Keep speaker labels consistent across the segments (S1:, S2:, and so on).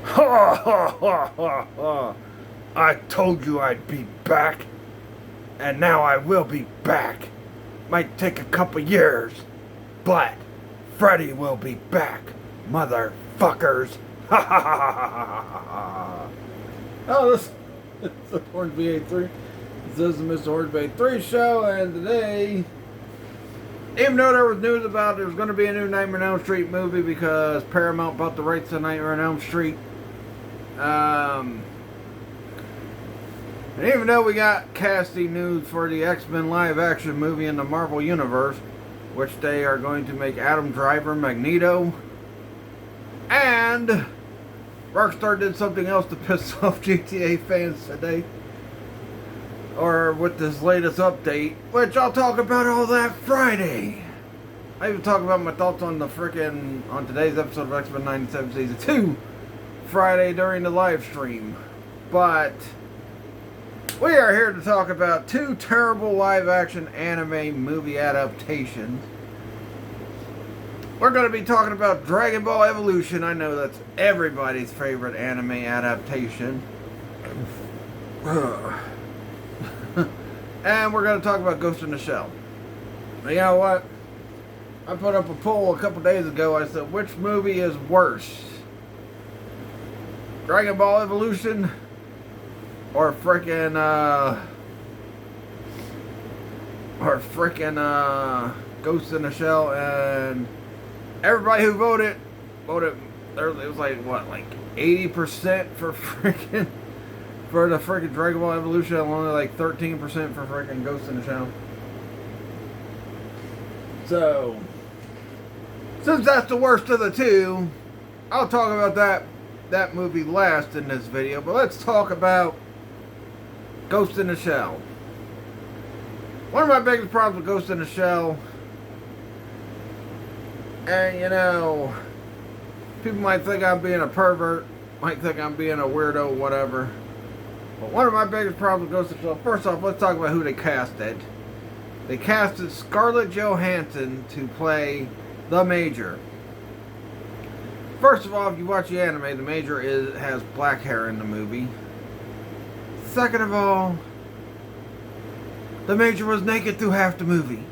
S1: Ha ha ha ha ha! I told you I'd be back, and now I will be back. Might take a couple years, but Freddy will be back, motherfuckers! Ha ha ha ha ha ha ha!
S2: Oh, this is the Hornsby 83. This is the Mr. Hornsby 3 show, and today, even though there was news about there was going to be a new Nightmare on Elm Street movie because Paramount bought the rights to Nightmare on Elm Street, and even though we got casting news for the X-Men live-action movie in the Marvel Universe, which they are going to make Adam Driver Magneto, and Rockstar did something else to piss off GTA fans today, or with this latest update, which I'll talk about all that Friday. I even talk about my thoughts on on today's episode of X-Men 97 Season 2, Friday during the live stream. But we are here to talk about two terrible live-action anime movie adaptations. We're going to be talking about Dragon Ball Evolution. I know that's everybody's favorite anime adaptation. And we're going to talk about Ghost in the Shell. Now, you know what? I put up a poll a couple days ago. I said, which movie is worse? Dragon Ball Evolution or Ghost in the Shell? And everybody who voted, it was like, what, like 80% for the freaking Dragon Ball Evolution, and only like 13% for freaking Ghost in the Shell. So, since that's the worst of the two, I'll talk about that movie last in this video. But let's talk about Ghost in the Shell. One of my biggest problems with Ghost in the Shell, and you know, people might think I'm being a pervert, might think I'm being a weirdo, whatever. But one of my biggest problems with Ghost in the Shell, first off, let's talk about who they casted. They casted Scarlett Johansson to play the Major. First of all, if you watch the anime, the Major has black hair in the movie. Second of all, the Major was naked through half the movie.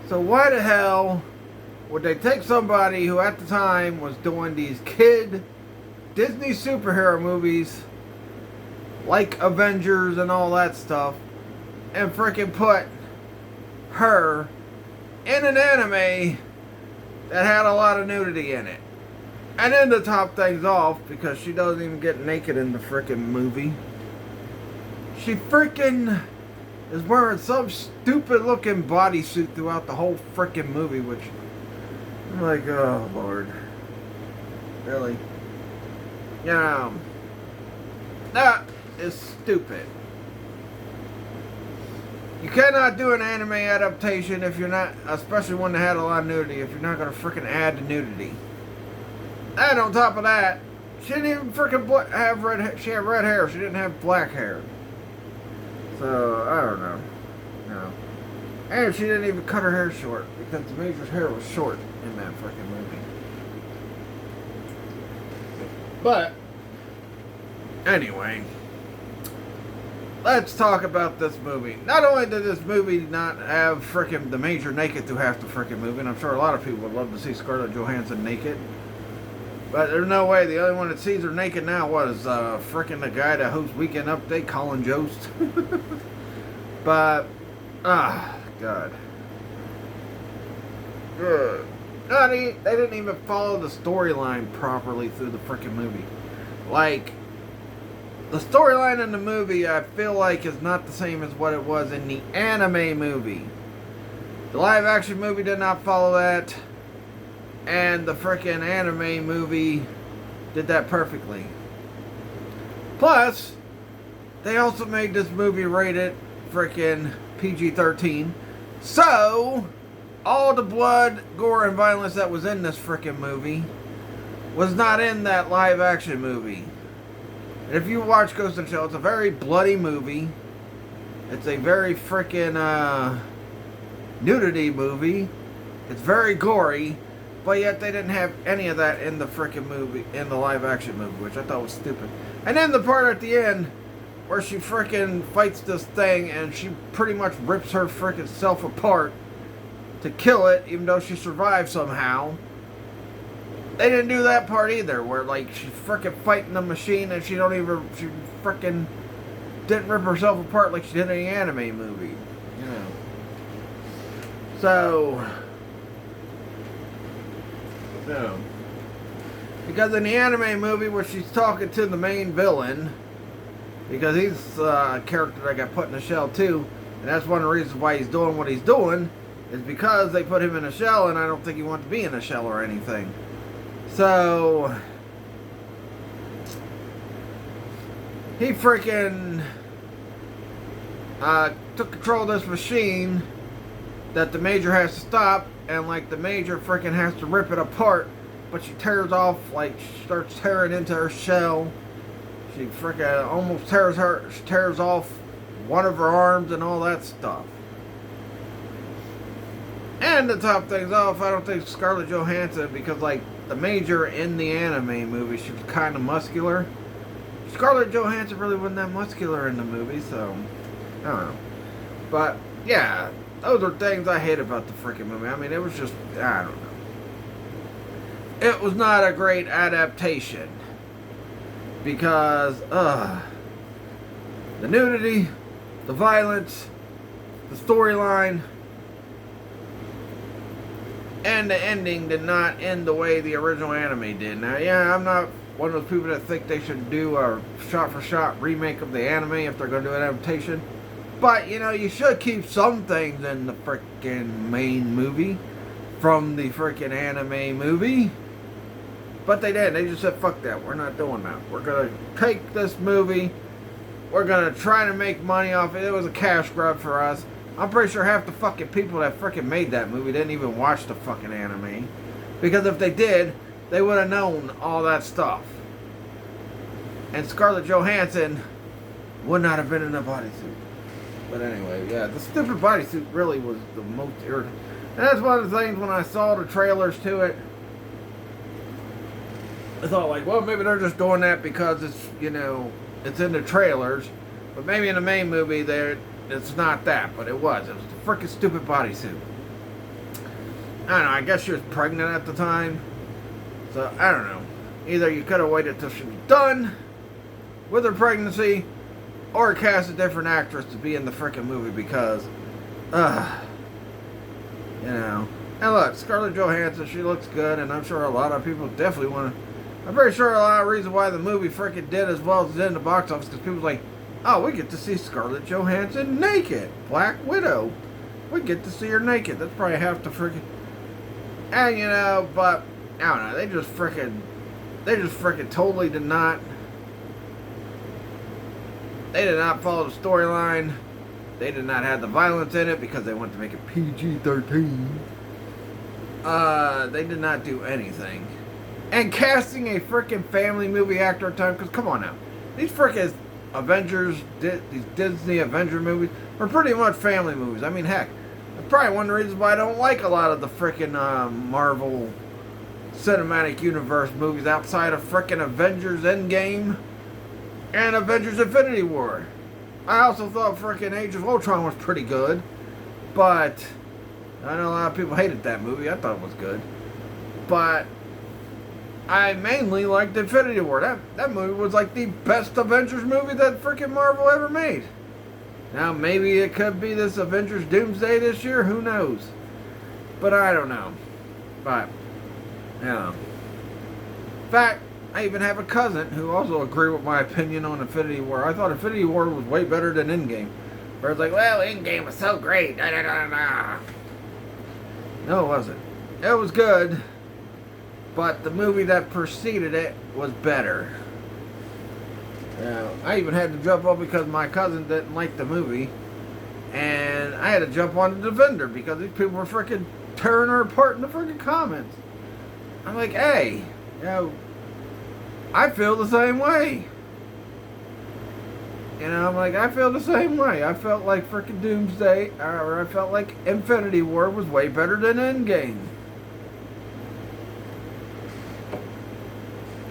S2: So why the hell would they take somebody who at the time was doing these kid Disney superhero movies like Avengers and all that stuff, and freaking put her in an anime that had a lot of nudity in it? And then to top things off, because she doesn't even get naked in the freaking movie, she freaking is wearing some stupid looking bodysuit throughout the whole freaking movie, which I'm like, oh Lord, really? Yeah, that is stupid. You cannot do an anime adaptation if you're not, especially one that had a lot of nudity, if you're not going to freaking add the nudity. And on top of that, she didn't even freaking have red hair. She had red hair. She didn't have black hair. So, I don't know. No. And she didn't even cut her hair short, because the Major's hair was short in that freaking movie. But, anyway, let's talk about this movie. Not only did this movie not have freaking the Major naked through half the freaking movie, and I'm sure a lot of people would love to see Scarlett Johansson naked, but there's no way. The only one that sees her naked now was freaking the guy that hosts Weekend Update, Colin Jost. But, God. Ugh. No, they didn't even follow the storyline properly through the freaking movie. Like, the storyline in the movie, I feel like, is not the same as what it was in the anime movie. The live-action movie did not follow that, and the freaking anime movie did that perfectly. Plus, they also made this movie rated freaking PG-13, so all the blood, gore, and violence that was in this freaking movie was not in that live-action movie. And if you watch Ghost in the Shell, it's a very bloody movie. It's a very freaking nudity movie. It's very gory. But yet they didn't have any of that in the freaking movie, in the live action movie, which I thought was stupid. And then the part at the end where she freaking fights this thing and she pretty much rips her freaking self apart to kill it, even though she survived somehow. They didn't do that part either, where like she's freaking fighting the machine and she freaking didn't rip herself apart like she did in the anime movie. You know. So, no. Because in the anime movie where she's talking to the main villain, because he's a character that got put in a shell too, and that's one of the reasons why he's doing what he's doing, is because they put him in a shell and I don't think he wanted to be in a shell or anything. So, he freaking took control of this machine that the Major has to stop, and like the Major freaking has to rip it apart, but she tears off, like she starts tearing into her shell. She freaking almost tears off one of her arms and all that stuff. And to top things off, I don't think Scarlett Johansson, because like the Major in the anime movie, she was kind of muscular. Scarlett Johansson really wasn't that muscular in the movie, so I don't know. But yeah, those are things I hate about the freaking movie. I mean, it was just, I don't know. It was not a great adaptation because the nudity, the violence, the storyline, and the ending did not end the way the original anime did. Now, yeah, I'm not one of those people that think they should do a shot-for-shot remake of the anime if they're going to do an adaptation. But, you know, you should keep some things in the freaking main movie from the freaking anime movie. But they didn't. They just said, fuck that. We're not doing that. We're going to take this movie. We're going to try to make money off it. It was a cash grab for us. I'm pretty sure half the fucking people that freaking made that movie didn't even watch the fucking anime. Because if they did, they would have known all that stuff. And Scarlett Johansson would not have been in a bodysuit. But anyway, yeah, the stupid bodysuit really was the most irritating. And that's one of the things when I saw the trailers to it. I thought like, well, maybe they're just doing that because it's, you know, it's in the trailers. But maybe in the main movie it's not that, but it was. It was the freaking stupid bodysuit. I don't know, I guess she was pregnant at the time. So, I don't know. Either you could have waited till she was done with her pregnancy, or cast a different actress to be in the freaking movie because, you know. And look, Scarlett Johansson, she looks good, and I'm sure a lot of people definitely want to. I'm pretty sure a lot of reasons why the movie freaking did as well as it did in the box office, because people's like, oh, we get to see Scarlett Johansson naked. Black Widow. We get to see her naked. That's probably half the freaking. And, you know, but, I don't know, they just freaking totally did not. They did not follow the storyline. They did not have the violence in it because they wanted to make it PG-13. They did not do anything. And casting a freaking family movie actor at time, because come on now. These freaking Avengers, these Disney Avenger movies are pretty much family movies. I mean, heck, that's probably one of the reasons why I don't like a lot of the freaking Marvel Cinematic Universe movies outside of freaking Avengers Endgame and Avengers Infinity War. I also thought freaking Age of Ultron was pretty good, but I know a lot of people hated that movie. I thought it was good, but I mainly liked Infinity War. That movie was like the best Avengers movie that freaking Marvel ever made. Now maybe it could be this Avengers Doomsday this year. Who knows? But I don't know. But yeah. In fact, I even have a cousin who also agreed with my opinion on Infinity War. I thought Infinity War was way better than Endgame. Where it's like, well, Endgame was so great. Da, da, da, da. No, it wasn't. It was good, but the movie that preceded it was better. I even had to jump on because my cousin didn't like the movie, and I had to jump on the Defender because these people were freaking tearing her apart in the freaking comments. I'm like, hey, you know, I feel the same way. You know, I'm like, I feel the same way. I felt like freaking Doomsday, or I felt like Infinity War was way better than Endgame.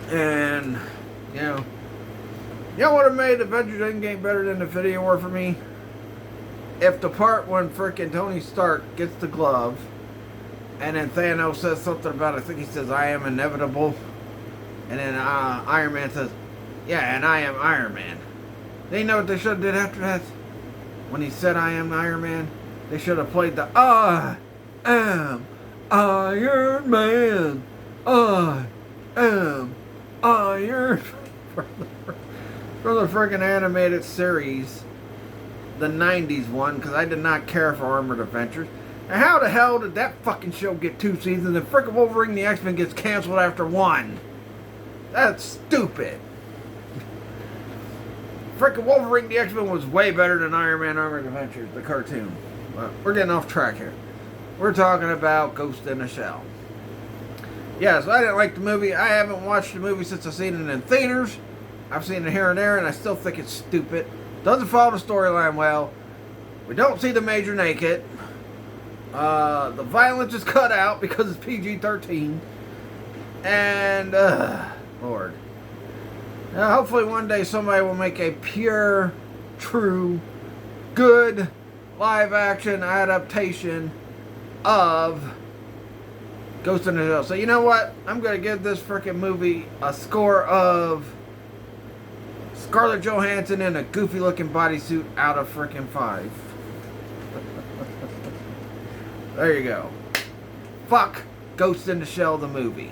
S2: And, you know what would have made Avengers Endgame better than Infinity War for me? If the part when frickin' Tony Stark gets the glove, and then Thanos says something about, I think he says, I am inevitable. And then Iron Man says, yeah, and I am Iron Man. They know what they should have did after that? When he said I am Iron Man, they should have played the I am Iron Man. I am Iron from the freaking animated series, the 90s one, because I did not care for Armored Adventures. And how the hell did that fucking show get 2 seasons and frickin' Wolverine the X-Men gets canceled after 1? That's stupid. Frickin' Wolverine the X-Men was way better than Iron Man Armored Adventures, the cartoon. But we're getting off track here. We're talking about Ghost in the Shell. Yeah, so I didn't like the movie. I haven't watched the movie since I've seen it in theaters. I've seen it here and there, and I still think it's stupid. Doesn't follow the storyline well. We don't see the Major naked. The violence is cut out because it's PG-13. And, Lord. Now, hopefully one day somebody will make a pure, true, good, live-action adaptation of Ghost in the Shell. So you know what? I'm going to give this freaking movie a score of Scarlett Johansson in a goofy-looking bodysuit out of freaking 5. There you go. Fuck Ghost in the Shell, the movie.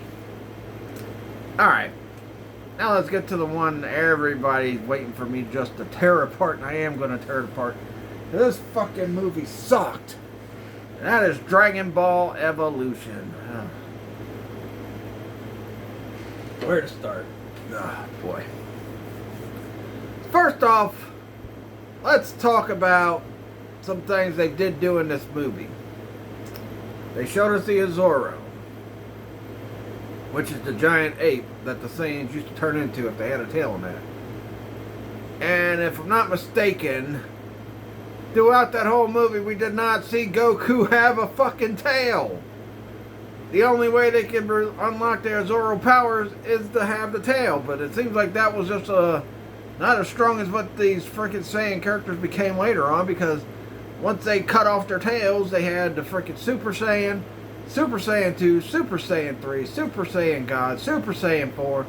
S2: Alright. Now let's get to the one everybody's waiting for me just to tear apart, and I am going to tear it apart. This fucking movie sucked. And that is Dragon Ball Evolution. Where to start? Oh, boy. First off, let's talk about some things they did do in this movie. They showed us the Azoro, which is the giant ape that the Saiyans used to turn into if they had a tail on that. And if I'm not mistaken, throughout that whole movie, we did not see Goku have a fucking tail. The only way they can unlock their Zoro powers is to have the tail. But it seems like that was just not as strong as what these freaking Saiyan characters became later on. Because once they cut off their tails, they had the freaking Super Saiyan, Super Saiyan 2, Super Saiyan 3, Super Saiyan God, Super Saiyan 4,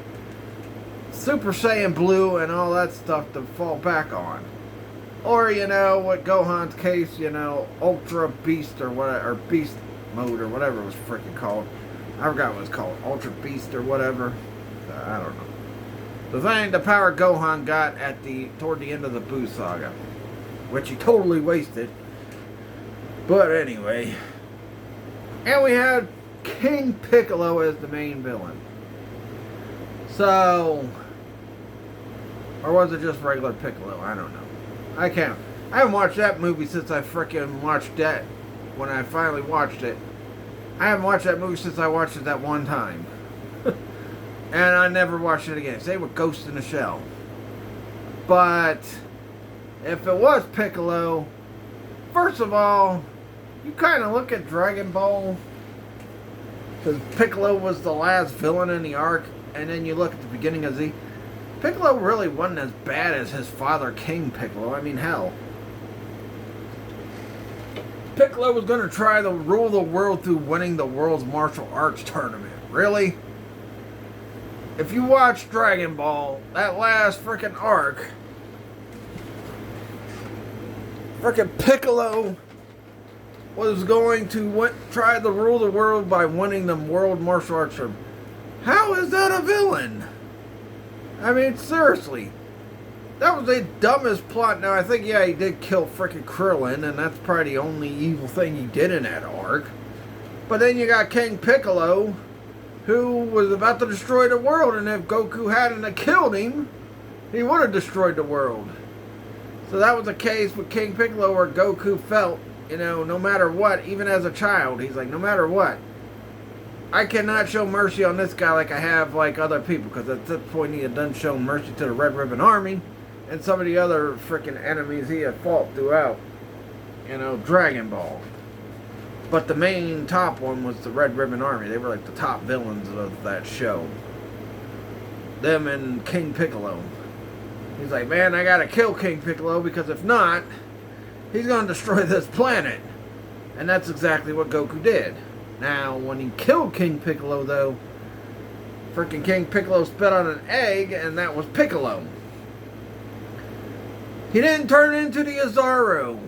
S2: Super Saiyan Blue, and all that stuff to fall back on. Or, you know, what Gohan's case, you know, Ultra Beast or whatever, or Beast Mode or whatever it was freaking called. I forgot what it's called. Ultra Beast or whatever. I don't know. The power Gohan got toward the end of the Buu saga, which he totally wasted. But anyway. And we had King Piccolo as the main villain. So, or was it just regular Piccolo? I don't know. I haven't watched that movie since I freaking watched that. When I finally watched it. I haven't watched that movie since I watched it that one time. And I never watched it again. Same with Ghost in the Shell. But if it was Piccolo, first of all, you kind of look at Dragon Ball, because Piccolo was the last villain in the arc, and then you look at the beginning of Z. Piccolo really wasn't as bad as his father, King Piccolo. I mean, hell. Piccolo was going to try to rule the world through winning the world's martial arts tournament. Really? If you watch Dragon Ball, that last freaking arc, freaking Piccolo was going to try to rule the world by winning the world martial arts tournament. How is that a villain? I mean, seriously. That was the dumbest plot. Now, I think, yeah, he did kill frickin' Krillin, and that's probably the only evil thing he did in that arc. But then you got King Piccolo, who was about to destroy the world, and if Goku hadn't killed him, he would have destroyed the world. So that was the case with King Piccolo, where Goku felt, you know, no matter what, even as a child, he's like, no matter what, I cannot show mercy on this guy like I have like other people, because at that point he had done shown mercy to the Red Ribbon Army and some of the other freaking enemies he had fought throughout, you know, Dragon Ball. But the main top one was the Red Ribbon Army. They were like the top villains of that show. them and King Piccolo. He's like, man, I gotta kill King Piccolo because if not, he's gonna destroy this planet. And that's exactly what Goku did. Now, when he killed King Piccolo, though, freaking King Piccolo spit on an egg, and that was Piccolo. He didn't turn into the Azaro.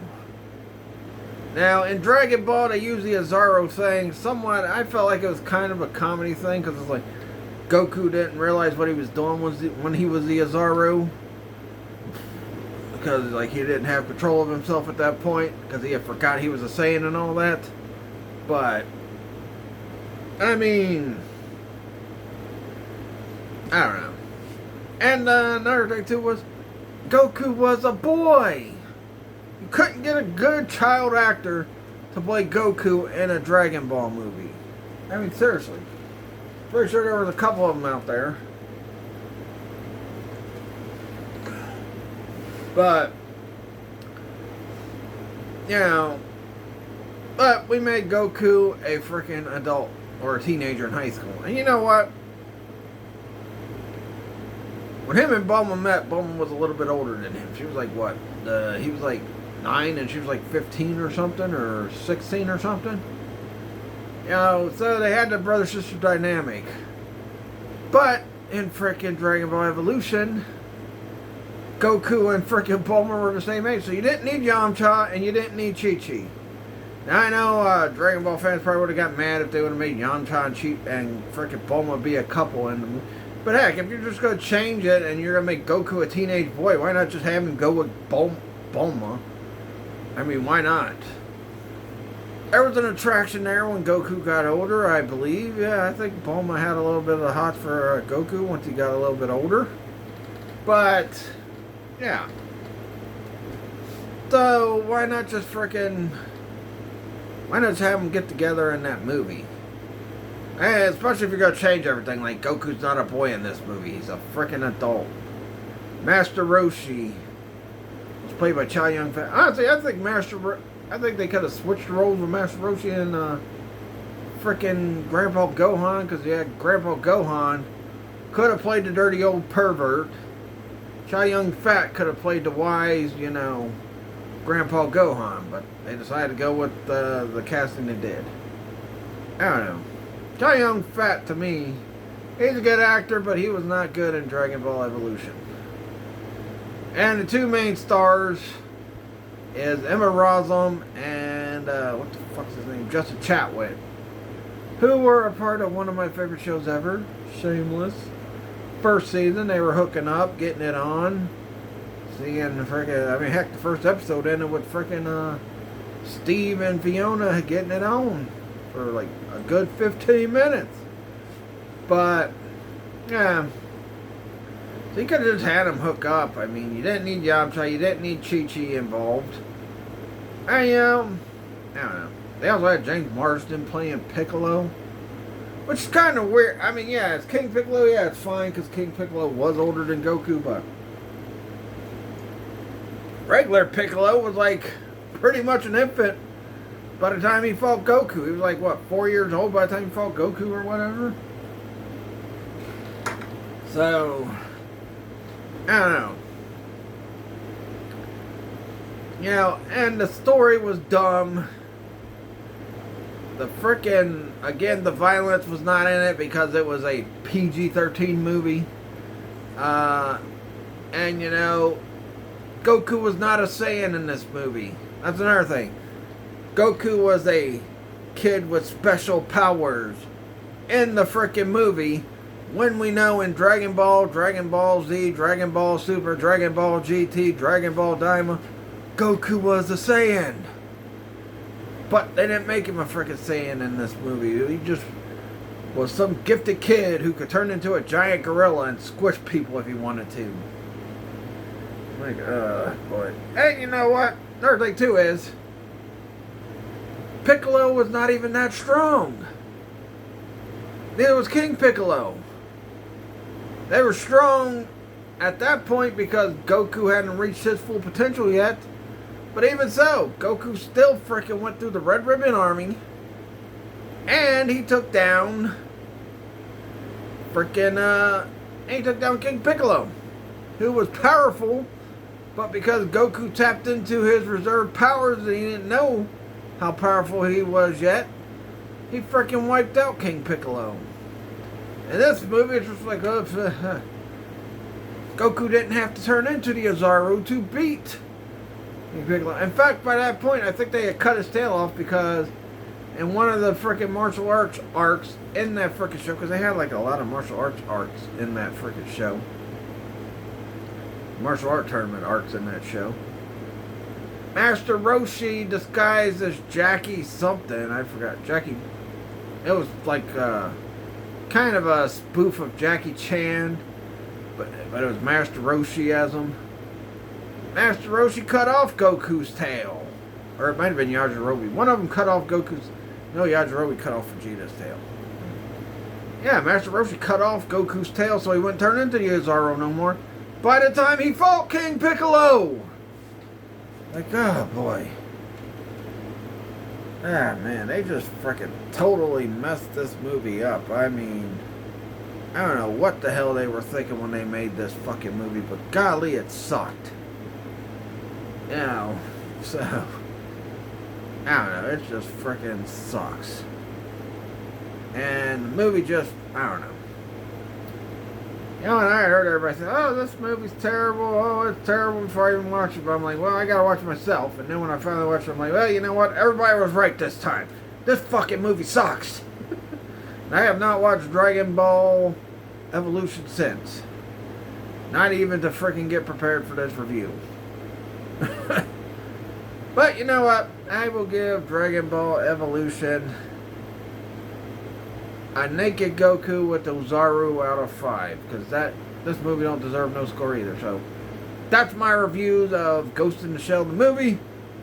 S2: Now, in Dragon Ball, they use the Azaro thing somewhat. I felt like it was kind of a comedy thing, because it's like Goku didn't realize what he was doing when he was the Azaro. Because like he didn't have control of himself at that point, because he had forgot he was a Saiyan and all that. But I mean, I don't know. And another thing too was Goku was a boy. You couldn't get a good child actor to play Goku in a Dragon Ball movie. I mean, seriously. Pretty sure there was a couple of them out there. But, you know, but we made Goku a freaking adult or a teenager in high school. And you know what? When him and Bulma met, Bulma was a little bit older than him. She was like, what? He was like 9 and she was like 15 or something, or 16 or something. You know, so they had the brother-sister dynamic. But in frickin' Dragon Ball Evolution, Goku and frickin' Bulma were the same age, so you didn't need Yamcha and you didn't need Chi-Chi. Now I know Dragon Ball fans probably would have got mad if they would have made Yamcha and frickin' Bulma be a couple. But heck, if you're just going to change it and you're going to make Goku a teenage boy, why not just have him go with Bulma? I mean, why not? There was an attraction there when Goku got older, I believe. Yeah, I think Bulma had a little bit of the hots for Goku once he got a little bit older. But, yeah. So, why not just frickin'... Why not just have them get together in that movie? And especially if you're going to change everything, like Goku's not a boy in this movie. He's a frickin' adult. Master Roshi was played by Chow Yun-fat. Honestly, I think they could have switched the roles with Master Roshi and frickin' Grandpa Gohan, because yeah, Grandpa Gohan could have played the dirty old pervert. Chow Yun-fat could have played the wise, you know, Grandpa Gohan, but they decided to go with the casting they did. I don't know. Chow Yun-fat, to me, he's a good actor, but he was not good in Dragon Ball Evolution. And the two main stars is Emma Rossum and, what the fuck's his name? Justin Chatwin, who were a part of one of my favorite shows ever, Shameless. First season, they were hooking up, getting it on. Seeing frickin', I mean, heck, the first episode ended with frickin' Steve and Fiona getting it on for like a good 15 minutes. But, yeah. So you could have just had them hook up. I mean, you didn't need Yamcha, you didn't need Chi-Chi involved. And, I don't know. They also had James Marsden playing Piccolo, which is kind of weird. I mean, yeah, it's King Piccolo, yeah, it's fine, because King Piccolo was older than Goku, but regular Piccolo was like pretty much an infant by the time he fought Goku. He was like, what, 4 years old by the time he fought Goku or whatever? So, I don't know. You know, and the story was dumb. The frickin', again, the violence was not in it because it was a PG-13 movie. And, you know, Goku was not a Saiyan in this movie. That's another thing. Goku was a kid with special powers in the frickin' movie, when we know in Dragon Ball, Dragon Ball Z, Dragon Ball Super, Dragon Ball GT, Dragon Ball Daima, Goku was a Saiyan. But they didn't make him a frickin' Saiyan in this movie. He just was some gifted kid who could turn into a giant gorilla and squish people if he wanted to. Like, boy. And you know what? Another thing too is, Piccolo was not even that strong. Neither was King Piccolo. They were strong at that point because Goku hadn't reached his full potential yet. But even so, Goku still frickin' went through the Red Ribbon Army. And he took down frickin' and he took down King Piccolo, who was powerful, but because Goku tapped into his reserve powers and he didn't know how powerful he was yet, he freaking wiped out King Piccolo. In this movie, it's just like, Goku didn't have to turn into the Ozaru to beat King Piccolo. In fact, by that point, I think they had cut his tail off because in one of the freaking martial arts arcs in that freaking show, because they had like a lot of martial arts arcs in that freaking show. Martial art tournament arcs in that show. Master Roshi disguised as Jackie something. I forgot. Jackie. It was like kind of a spoof of Jackie Chan. But it was Master Roshi as him. Master Roshi cut off Goku's tail. Or it might have been Yajirobe. One of them cut off Goku's... No, Yajirobe cut off Vegeta's tail. Yeah, Master Roshi cut off Goku's tail so he wouldn't turn into the Ozaru no more. By the time he fought King Piccolo! Like, oh boy. Ah, man, they just freaking totally messed this movie up. I mean, I don't know what the hell they were thinking when they made this fucking movie, but golly, it sucked. You know, so, I don't know, it just freaking sucks. And the movie just, I don't know. You know, and I heard everybody say, oh, this movie's terrible, oh, it's terrible before I even watch it. But I'm like, well, I gotta watch it myself. And then when I finally watch it, I'm like, well, you know what? Everybody was right this time. This fucking movie sucks. And I have not watched Dragon Ball Evolution since. Not even to freaking get prepared for this review. But you know what? I will give Dragon Ball Evolution a naked Goku with the Ozaru out of 5. Because this movie don't deserve no score either. So, that's my reviews of Ghost in the Shell the movie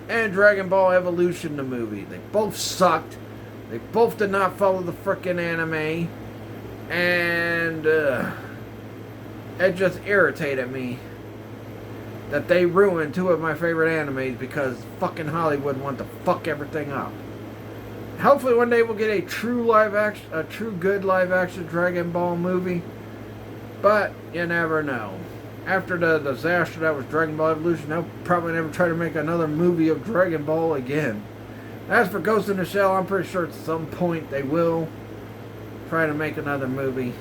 S2: and Dragon Ball Evolution the movie. They both sucked. They both did not follow the frickin' anime. And it just irritated me that they ruined 2 of my favorite animes because fucking Hollywood wanted to fuck everything up. Hopefully one day we'll get a true good live action Dragon Ball movie. But you never know. After the disaster that was Dragon Ball Evolution, they'll probably never try to make another movie of Dragon Ball again. As for Ghost in the Shell, I'm pretty sure at some point they will try to make another movie.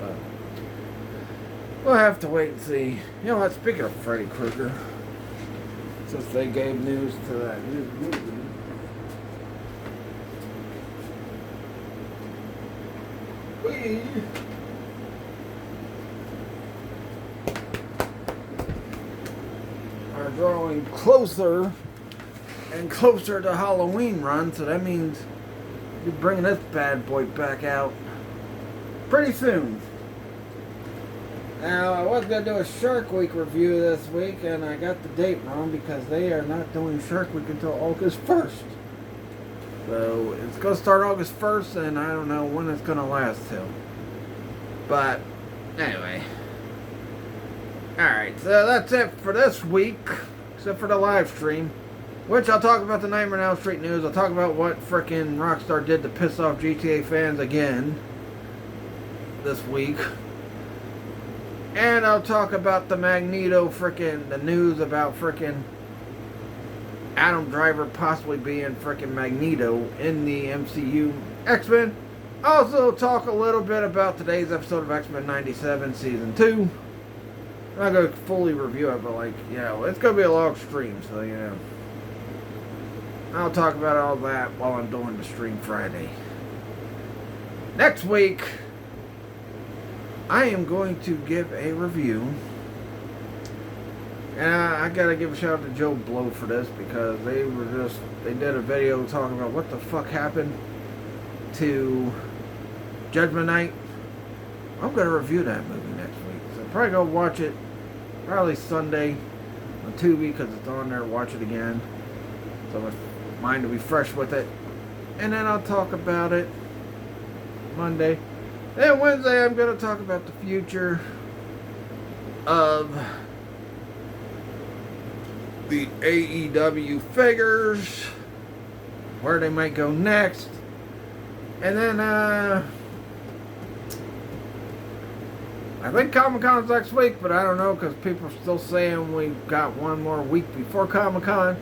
S2: But we'll have to wait and see. You know what, speaking of Freddy Krueger, since they gave news to that new movie, we are drawing closer and closer to Halloween run, so that means we're bringing this bad boy back out pretty soon. Now, I was going to do a Shark Week review this week, and I got the date wrong because they are not doing Shark Week until August 1st. So, it's going to start August 1st, and I don't know when it's going to last till. But, anyway. Alright, so that's it for this week, except for the live stream. Which I'll talk about the Nightmare on Elm Street news. I'll talk about what frickin' Rockstar did to piss off GTA fans again this week. And I'll talk about the Magneto the news about frickin' Adam Driver possibly being frickin' Magneto in the MCU X-Men. Also talk a little bit about today's episode of X-Men 97 Season 2. I'm not going to fully review it, but like, you know, it's going to be a long stream, so you know. I'll talk about all that while I'm doing the stream Friday. Next week, I am going to give a review. And I gotta give a shout out to Joe Blow for this because they did a video talking about what the fuck happened to Judgment Night. I'm gonna review that movie next week. So I'll probably go watch it probably Sunday on Tubi because it's on there. Watch it again. So my mind will be fresh with it. And then I'll talk about it Monday. Then Wednesday I'm gonna talk about the future of the AEW figures, where they might go next, and then I think Comic-Con's next week, but I don't know because people are still saying we've got one more week before Comic-Con.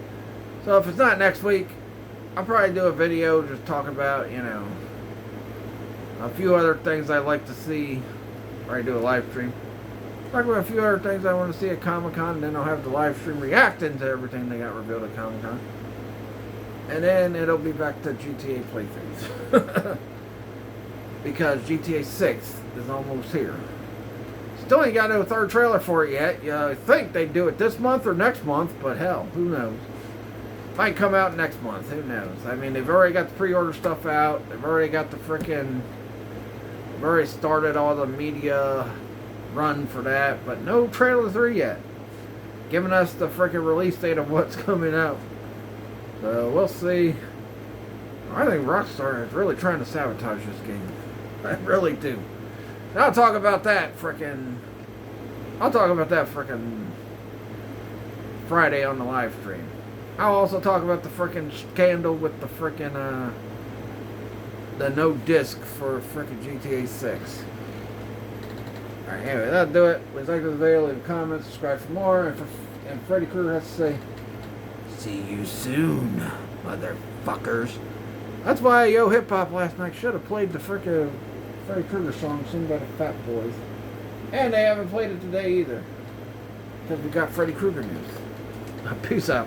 S2: So if it's not next week, I'll probably do a video just talking about, you know, a few other things I'd like to see. Or do a live stream. Talk about a few other things I want to see at Comic-Con, and then I'll have the live stream reacting to everything they got revealed at Comic-Con. And then it'll be back to GTA playthroughs. Because GTA 6 is almost here. Still ain't got no third trailer for it yet. I think they'd do it this month or next month, but hell, who knows? Might come out next month, who knows? I mean, they've already got the pre-order stuff out. They've already got the frickin'... They've already started all the media run for that, but no trailer 3 yet. Giving us the frickin' release date of what's coming out. So, we'll see. I think Rockstar is really trying to sabotage this game. I really do. And I'll talk about that frickin' Friday on the live stream. I'll also talk about the frickin' scandal with the frickin' the no disc for frickin' GTA 6. Alright, anyway, that'll do it. Please like this video, leave a comment, subscribe for more, and Freddy Krueger has to say, see you soon, motherfuckers. That's why Yo Hip Hop last night should have played the frickin' Freddy Krueger song sung by the Fat Boys. And they haven't played it today either. Because we got Freddy Krueger news. Peace out.